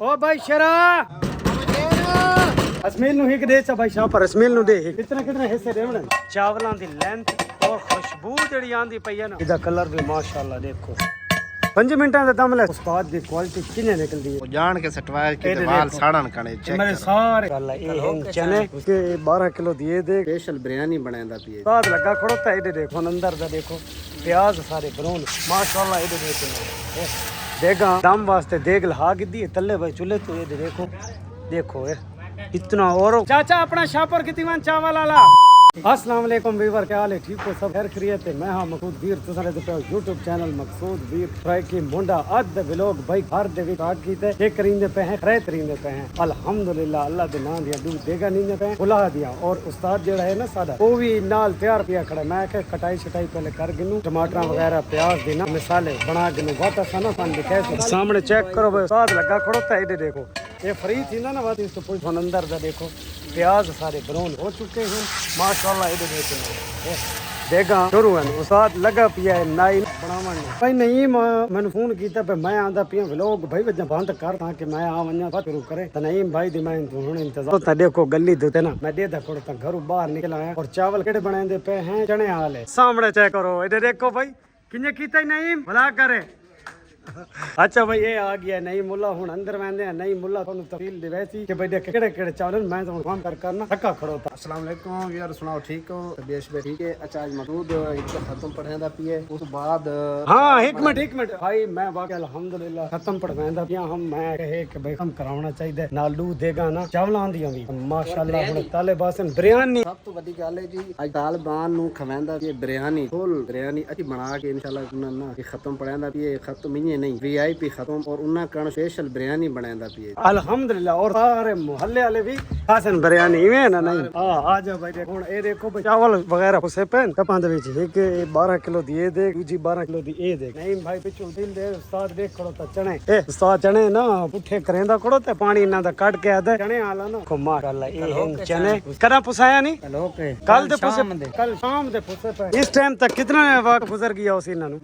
ओ भाई शरा अस्मील नु हिक दे चा भाई शाह पर अस्मील नु दे कितने कितने हिस्से देवण चावलां दी लेंथ और खुशबू जेड़ी आंदी पई है ना इदा कलर भी माशाल्लाह देखो 5 मिनटां दा दम ले उस्ताद दी क्वालिटी किने निकलदी है जान के सटवाए के वाल साड़न कने चेक मेरे सारे गल ए चने के 12 किलो दिए दे स्पेशल बिरयानी बनांदा पिए उस्ताद लगा खड़ोता इधर देखो अंदर दा देखो प्याज सारे ब्राउन माशाल्लाह इधर देखो देगा दम वास्ते देग लहा गिद्दी तल्ले भाई चूल्हे तो ये देखो देखो इतना और चाचा अपना शापर की दीवान चावल आला अस्सलाम वालेकुम वीवर क्या हाल है ठीक हो सब खैर खैरियत है मैं हां मकसूद वीर तुसारे ते YouTube चैनल मकसूद वीर ट्राई की मुंडा अद दे व्लॉग भाई हर दे स्टार्ट कीते एक करींदे पे हैं खरे तरींदे पे हैं अल्हम्दुलिल्लाह अल्लाह दे नाम दिया दूध देगा नींदे पे बुला दिया और उस्ताद जेड़ा है ना सादा वो भी नाल तैयार पिया खड़ा मैं के कटाई छटाई पहले कर गिनू टमाटर वगैरह प्याज देना मसाले बना गिनू वाटा सा ना पान कैसे सामने चेक करो भाई उस्ताद लगा खड़ोता है इधर देखो ये फ्री थी ना बात इस तो पूछ अंदर दा देखो प्याज सारे ब्राउन हो चुके हैं माशाल्लाह इधर देखो देगा शुरू है उस्ताद लगा पिया है नाई बनावन भाई नहीं मैंने फोन किया पे मैं आंदा पिया व्लॉग भाई वजह बंद कर ताकि मैं आ वन्या शुरू करे तो नहीं भाई दी मैं हुन इंतजार तो देखो गली दूते ना मैं दे दा कोड़ता घर बाहर निकल आया और चावल केड़े बनांदे पे हैं चने हाल है सामने चेक करो इधर देखो भाई किने कीता नहीं भला करे अच्छा भाई ये आ गया नहीं मुल्ला हुन अंदर वेंदे नहीं मुल्ला थानू तफसील दे वैसी कि भाई देख केड़े केड़े चावल मैं तो काम करना धक्का खड़ोता अस्सलाम वालेकुम यार सुनाओ ठीक हो तबीयत पे ठीक है अच्छा आज मकसूद एक खत्म पढ़ांदा पिए उस बाद हां एक मिनट भाई मैं वाकई अल्हम्दुलिल्लाह खत्म पढ़ांदा पिया हम मैं कहे कि भाई हम करावना चाहिए नालू देगा ना चावलां दियां भी माशाल्लाह हुन ताले बासन बिरयानी सब तो बड़ी गल है जी आज तालिबान नु खवांदा पिए बिरयानी फुल बिरयानी अच्छी बना के इंशाल्लाह ना कि खत्म पढ़ांदा पिए खत्म ही नहीं वीआईपी खत्म और उन्ना कण स्पेशल बिरयानी बनांदा पिए अल्हम्दुलिल्लाह और सारे मोहल्ले वाले भी खासन बिरयानी इवें ना नहीं हां आ जा भाई देखो हुन ए देखो चावल वगैरह उसे पेन कपां दे विच एक 12 किलो दिए दे दूजी 12 किलो दी ए दे नहीं भाई पिछू दिल दे उस्ताद देख खड़ो ता चने ए उस्ताद चने ना पुठे करेंदा खड़ो ते पानी इना दा कट के आदा चने आला ना को माशाल्लाह ए चने करा पुसाया नहीं हेलो के कल दे पुसे कल शाम दे पुसे पे इस टाइम तक कितना वक्त गुजर गया उस इना नु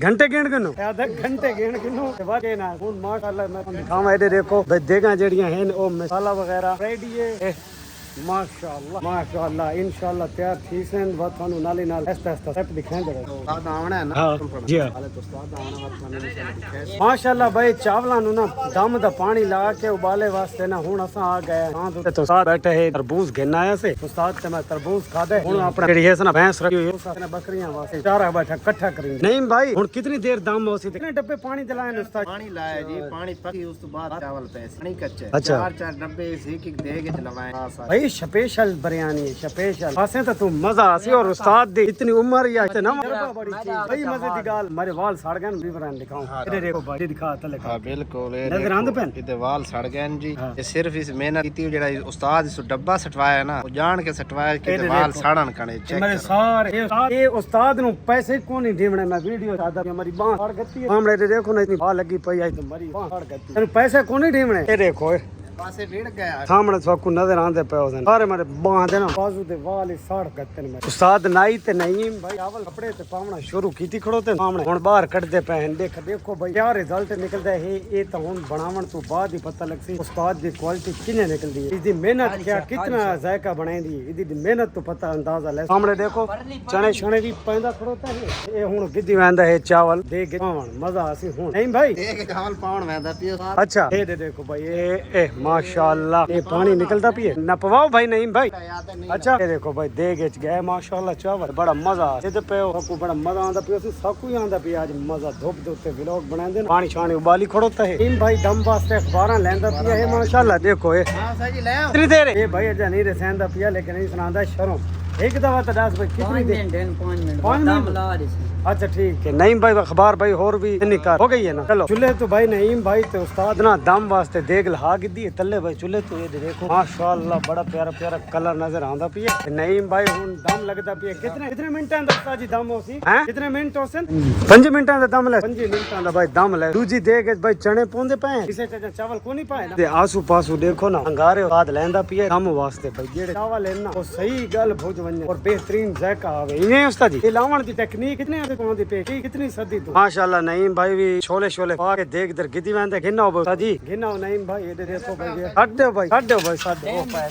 घंटे गिन गिनो आधा घंटे गिन गिनो वाके ना हुन माशाल्लाह मैं दिखावा इधर देखो भाई देगा जेड़ियां हैं ओ मसाला वगैरह रेडी है माशाल्लाह इंशाल्लाह तैयार थी सेन व थानू नाली नाल ऐसा ऐसा सब दिखाएंगे उस्ताद आवना है ना जी हां हाले तो उस्ताद आवना व थानू दिखाएंगे माशाल्लाह भाई चावलां नु ना दम दा पानी लगा के उबाले वास्ते ना हुन असा आ गए हां तो साथ बैठे है तरबूज घेना आया से उस्ताद ते मैं तरबूज खादे हुन अपना जेड़ी है ना भैंस रखी हुई है बकरियां वास्ते चारा बैठा इकट्ठा करेंगे नहीं भाई हुन कितनी देर दम होसी कितने डब्बे पानी दिलाए उस्ताद पानी लाया जी पानी पकी उस तो बाद चावल पे पानी कच्चे अच्छा। चार डब्बे एक एक देगे चलवाए भाई स्पेशल बिरयानी स्पेशल आसे तो तू मजा आसी और उस्ताद दी इतनी उम्र या इतना बड़ी चीज भाई मजे दी गाल मेरे वाल सड़ गए विवरण दिखाऊं इधर देखो भाई दिखा तले हां बिल्कुल नजर आंदे पेन इते वाल सड़ गए जी ये सिर्फ इस मेहनत की जेड़ा उस्ताद इस डब्बा सटवाया ना वो जान के सटवाया कि वाल सड़न कने चेक मेरे सारे ये उस्ताद नु पैसे कोनी ढीमणे मैं वीडियो सादा हमारी बांह सड़ गई है सामने देखो ना इतनी बाल लगी पई आई तो मरी बांह सड़ गई तेरे पैसे कोनी ढीमणे ये देखो पासे वीड़ गया सामने सबको नजर आंदे पे उसन सारे मेरे बांह दे ना बाजू दे वाल सड़ गते ने उस्ताद नाई ते नईम भाई चावल कपड़े ते पावना शुरू कीती खड़ो ते सामने हुन बाहर कटदे पे देख देखो भाई क्या रिजल्ट निकलदा है ये तो हुन बनावन तो बाद ही पता लगसी उस्ताद दी क्वालिटी किने निकलदी है इसदी मेहनत क्या कितना जायका बनाईंदी है इसदी मेहनत तो पता अंदाजा ले सामने देखो चने छने भी पैंदा खड़ोता है ये हुन गिद्दी वेंदा है चावल दे के पावन मजा आसी हुन नहीं भाई देख चावल पावन वेंदा पियो अच्छा ये देखो भाई ए माशाल्लाह ये पानी निकलता पिए न पवाओ भाई नहीं भाई अच्छा ये देखो भाई देग गए माशाल्लाह चावल बड़ा मजा इधर पे सबको बड़ा मजा आंदा पियो सबको ही आंदा पिया आज मजा धूप दे उत्ते व्लॉग बनांदे पानी छानी उबाली खड़ोता है इन भाई दम वास्ते अखबारां लेंदा पिया है माशाल्लाह देखो ये हां सही ले कितनी देर है ये भाई अजा नहीं रसेंदा पिया लेकिन नहीं सुनांदा शर्म एक दफा तो 10 भाई कितनी देर 5 मिनट अच्छा ठीक है नईम भाई अखबार भाई और भी निकाल हो गई है ना चलो चूल्हे तो भाई नईम भाई तो उस्ताद ना दम वास्ते देग लहा गिद्दी तल्ले भाई चूल्हे तो ये देखो माशाल्लाह बड़ा प्यारा प्यारा कलर नजर आंदा पिए नईम भाई हुन दम लगदा पिए कितने कितने मिनटां दा उस्ताद जी दम होसी हैं कितने मिनट होसन 5 मिनटां दा दम ले 5 मिनटां दा भाई दम ले दूजी देग भाई चने पौंदे पे इसे चावल को नहीं पाए ना ते आसू पासू देखो ना अंगारे उस्ताद लेंदा पिए दम वास्ते भाई जेड़े चावल है ना वो सही गल भोज वने और बेहतरीन जायका आवे इने उस्ताद जी लावण दी टेक्निक कितने आते कोन दी पे कितनी सदी तो माशाल्लाह नईम भाई भी छोले छोले पा के देख इधर गिदी वेंदे गिनो उस्ताद जी गिनो नईम भाई ये देखो भाई हट दो भाई साथ ओ पाए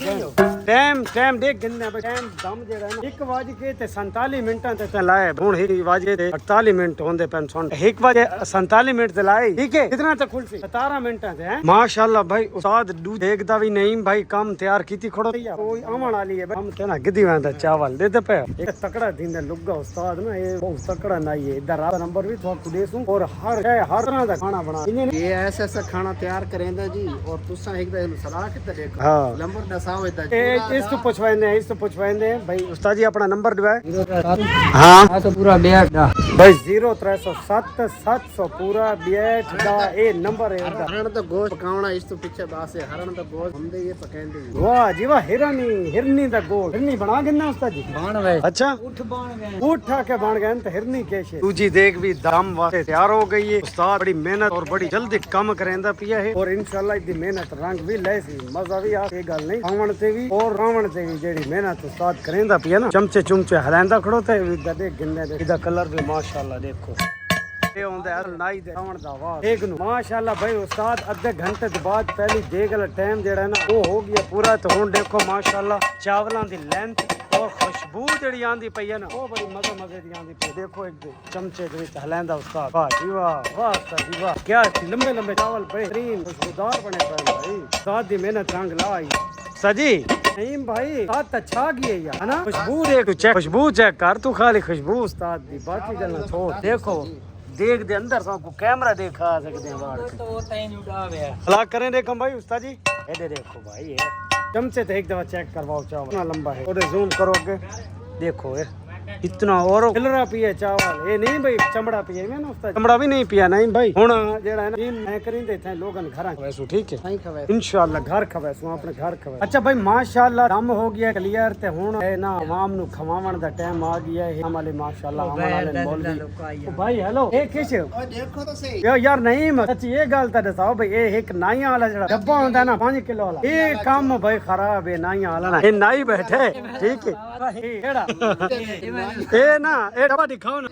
टाइम देख गिनने भाई टाइम दम जेड़ा है ना 1 बजे के ते 47 मिनटां ते लाए हुन 1 बजे ते 48 मिनट होंदे पेन सुन 1 बजे 47 मिनट ते लाए ठीक है कितना तक खुल सी 17 मिनटां ते हैं माशाल्लाह भाई उस्ताद दू देखदा भी नईम भाई काम तैयार कीती खड़ो कोई आमण वाली है हम ते ना गिदी वेंदा चावल दे पे एक तकड़ा दींदा लुगा उस्ताद ना ये बहुत तकड़ा नहीं है इधर रात नंबर भी थोड़ा देसूं और हर तरह दा खाना बना ये ऐसा खाना तैयार करेंदा जी और तुसा एक दा सलाह किते देखो हां नंबर दसाओ इदा इस तो पूछवाइंदे भाई उस्ताद जी अपना नंबर दिवाए हां तो पूरा बैठ दा भाई 0307 700 पूरा बैठ दा ए नंबर है हरण दा गोश्त पकावना इस तो पीछे बात है हरण दा गोश्त हुंदे ये पकांदे वाह जी वाह हिरनी दा गोश्त हिरनी बना गिना उस्ताद जी बाण वे अच्छा उठ के बन गए तो हिरनी कैसे दूजी देख भी दाम वास्ते तैयार हो गई है उस्ताद बड़ी मेहनत और बड़ी जल्दी काम करेंदा पिया है और इंशाल्लाह इदी मेहनत रंग भी ले सी मजा भी आ ये गल नहीं खावण ते भी और रावण ते भी जेडी मेहनत उस्ताद करेंदा पिया ना चमचे चुमचे हलांदा खड़ो ते गदे गिन्ने दे इदा कलर भी माशाल्लाह देखो ये होंदा है नाई दे रावण दा वाह देख नु माशाल्लाह भाई उस्ताद आधे घंटे के बाद पहली देख ला टाइम जेड़ा ना वो हो गया पूरा तो हुन देखो माशाल्लाह चावलां दी लेंथ और खुशबू जेड़ी आंदी पई है ना वो बड़ी मजे दी आंदी पई देखो एक चमचे दे विच हलांदा उस्ताद वाह जी वाह उस्ताद जी वाह क्या लंबे लंबे चावल बेहतरीन खुशबूदार बने पए भाई उस्ताद दी मेहनत रंग लाई सजी नईम भाई साथ अच्छा गई है ना खुशबू देख चेक खुशबू चेक कर तू खाली खुशबू उस्ताद दी बाकी गल्ला छोड़ देखो देख दे अंदर सबको कैमरा दिखा सकते हैं बाहर तो वो टाइम उड़ा गया हला करें देखो भाई उस्ताद जी ये देखो भाई ये चमचे तो एक दफा चेक करवाओ चावल कितना लंबा है और जूम करोगे देखो ये इतना और खिलरा पिए चावल ये नहीं भाई चमड़ा पिए मैं ना उस्ताद चमड़ा भी नहीं पिया नहीं भाई हुन जेड़ा है ना मैं करिंदे थे लोगन घर खवेसू ठीक है नहीं खवे इंशाल्लाह घर खवेसू अपने घर खवे अच्छा भाई माशाल्लाह दम हो गया क्लियर ते हुन है ना आवाम नु खवावण दा टाइम आ गया है हमारे माशाल्लाह हमारे मौलवी ओ भाई हेलो ए किस देखो तो सही यार नहीं सच्ची ये गल ता दसाओ भाई ये एक नाई वाला जेड़ा डब्बा होंदा ना 5 किलो वाला ये काम भाई खराब है नाई वाला ना ये नाई बैठे ठीक है केड़ा ए ना ए डब्बा दिखाओ ना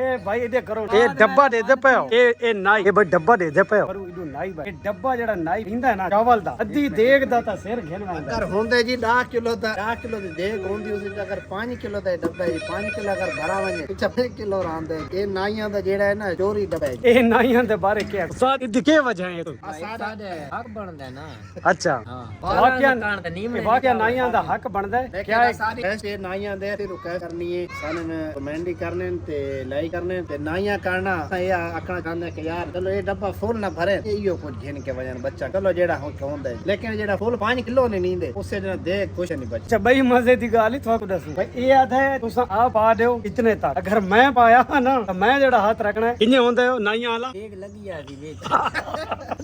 ए भाई इधर करो ए डब्बा दे दे पे ए नाई ए भाई डब्बा दे दे पे करू इदू नाई भाई डब्बा जेड़ा नाई पींदा है ना चावल दा अद्धी देग दा ता सिर घेन वंदा अगर होंदे जी 10 किलो दी देग होंदी उस अगर 5 किलो दा डब्बा है 5 किलो अगर भरा वने 6 किलो रांदे ए नाइयां दा जेड़ा है ना चोरी डब्बा है ए नाइयां दे बारे क्या साथ इदी के वजह है तो साडे हक बनदा ना अच्छा वाकया नाइयां दा हक बनदा है क्या है नाइयां दे ते रुका करनी है सानन कमेंट करने ते लाइक करने ते नाइयां करना ये आखना चाहंदे कि यार चलो ये डब्बा फुल ना भरे इयो कुछ घेन के वजन बच्चा चलो जेड़ा हो होंदा है लेकिन जेड़ा फुल 5 किलो ने नींदे उससे जना दे कुछ नहीं बच्चा भाई मजे दी गाल ही थोड़ा दसू भाई ये आधा है तुसा आप पा देओ इतने तक अगर मैं पाया ना तो मैं जेड़ा हाथ रखना है किने होंदा है नाइयां वाला एक लगी आ दी विच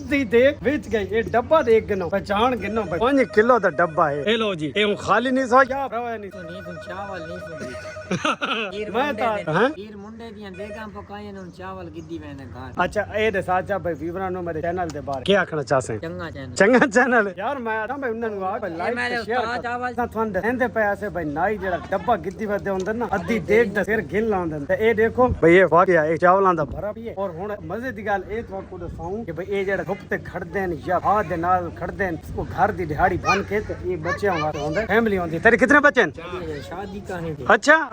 दी देख विच गई ये डब्बा देख गिनो पहचान गिनो भाई 5 किलो दा डब्बा है ए लो जी ए खाली नहीं सो क्या रवा नहीं तो नहीं चावल नहीं मैं ता हां ईर मुंडे दियां देगां पकाए न चावल गिद्दी वेने घर अच्छा ए दे साचा भाई वीवरा नो मेरे चैनल दे बारे क्या आखना चाहसे चंगा चैनल यार मैं आ भाई उन्हां नु आ लाइक शेयर चावल ता थन देंदे पे ऐसे भाई नाई जेड़ा डब्बा गिद्दी वदे हुंदे ना अद्धी देग दा सिर गिन लांदे ते ए देखो भाई ये वाकया ए चावलां दा भरा भी है और हुन मजे दी गल ए तुहानू दसाऊं कि भाई ए जेड़ा धुप ते खड़दे न या हाथ दे नाल खड़दे न वो घर दी दिहाड़ी बन के ते ये बच्चेयां वास्ते हुंदे फैमिली होंदी तेरे कितने बच्चे हैं शादी का है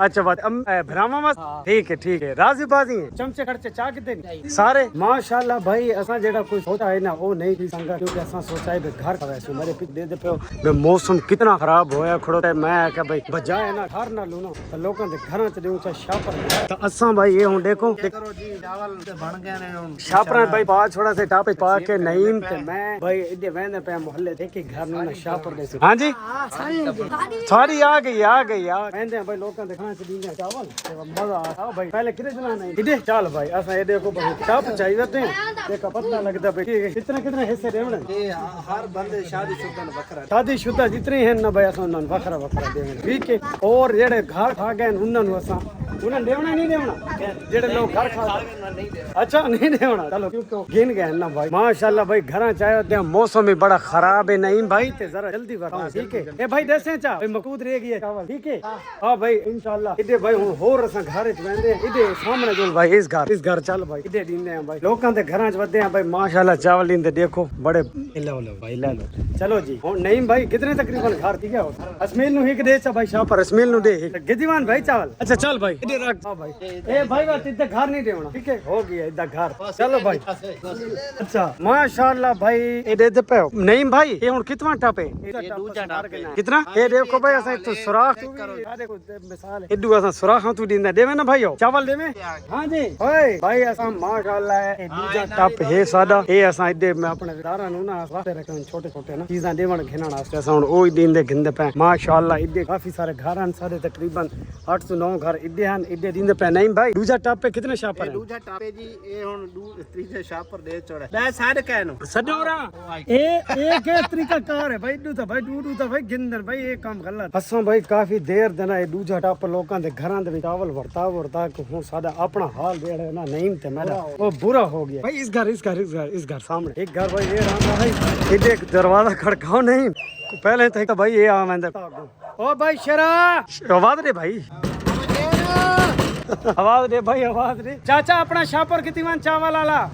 अच्छा बात भरावा मस्त ठीक है राजी बाजी है चमचे खर्चे चा कितने सारे माशाल्लाह भाई असा जेड़ा कोई सोचा है ना वो नहीं की संगा क्योंकि असा सोचा है घर का वैसे मेरे पिक दे पे मैं मौसम कितना खराब होया खड़ो है मैं क्या भाई बजाए ना घर ना लूना तो लोगों दे घरां च देऊ चा शापर तो असा भाई ये हुन देखो करो जी चावल बन गए ने शापर भाई पा छोड़ा से टापे पा के नईम ते मैं भाई इदे वेंदे पे मोहल्ले देखे घर ना शापर दे हां जी सारी आ गई यार वेंदे भाई लोगों दे घरां च दींदे चावल मजा आ भाई पहले कितने चलाना है इधे चल भाई असा ये देखो भाई टप चाहिए थे देखो पता लगता भाई कितने हिस्से देवने ये हर बंदे शादीशुदा बखरा शादीशुदा जितने हैं ना भाई असा उन्हां बखरा देवने ठीक है और जेड़े घर खा गए उन्हां नु असा उन्हें देवना नहीं देवना जेड़े लोग घर खा अच्छा नहीं देवना चलो क्यों गिन गए ना भाई माशाल्लाह भाई घर चाहे होते हैं मौसम भी बड़ा खराब है नहीं भाई ते जरा जल्दी बताओ ठीक है ए भाई दसे चा भाई मकूद रह गई है चावल ठीक है हां भाई इंशाल्लाह इदे भाई हुन होर असा घर च वेंदे इदे सामने जो भाई इस घर चल भाई इदे दींदे हैं भाई लोकां दे घरां च वदे हैं भाई माशाल्लाह चावल दींदे देखो बड़े लो भाई ले लो चलो जी हुन नहीं भाई कितने तकरीबन घर ठीक है असमील नु एक दे चा भाई शाह पर असमील नु दे गिदीवान भाई चावल अच्छा चल भाई इधर रख हां भाई ए भाई बात इधर घर नहीं देवना ठीक है हो गया इधर घर चलो भाई अच्छा माशाल्लाह भाई ए दे पे नहीं भाई ये हुन कितना टप है दूजा टप कितना ए देखो भाई असा तो सुराख देखो मिसाल इदू असा सुराख तू दींदा देवे ना भाई चावल देवे हां जी ओए भाई असा माशाल्लाह ए दूजा टप है सादा ए असा इदे मैं अपने दारा नु ना वास्ते रखन छोटे छोटे ना चीजां देवन घिनण वास्ते असा हुन ओही दींदे घिंदे पे माशाल्लाह इदे काफी सारे घर हैं सारे तकरीबन 8 से 9 घर इदे हैं इदे दींदे पे नहीं भाई दूजा टप पे कितने शापर हैं दूजा टप पे जी ए हुन तीजे शापर दे चढ़े मैं साड कहनो सडोरा ए के तरीका कार है भाई दू तो भाई गिंदर भाई ये काम गलत असो भाई काफी देर देना ये दूजा टप लोकां दे घरां दे चावल वरता को हुन सादा अपना हाल देड़े ना नहीं ते मेरा वो बुरा हो गया भाई इस घर सामने एक घर भाई ये रहा भाई इधर एक दरवाजा खड़काओ नहीं पहले तो भाई ये आवेंदे ओ भाई शरा आवाज दे भाई आवाज दे भाई आवाज दे चाचा अपना शापर कितनी चावल आला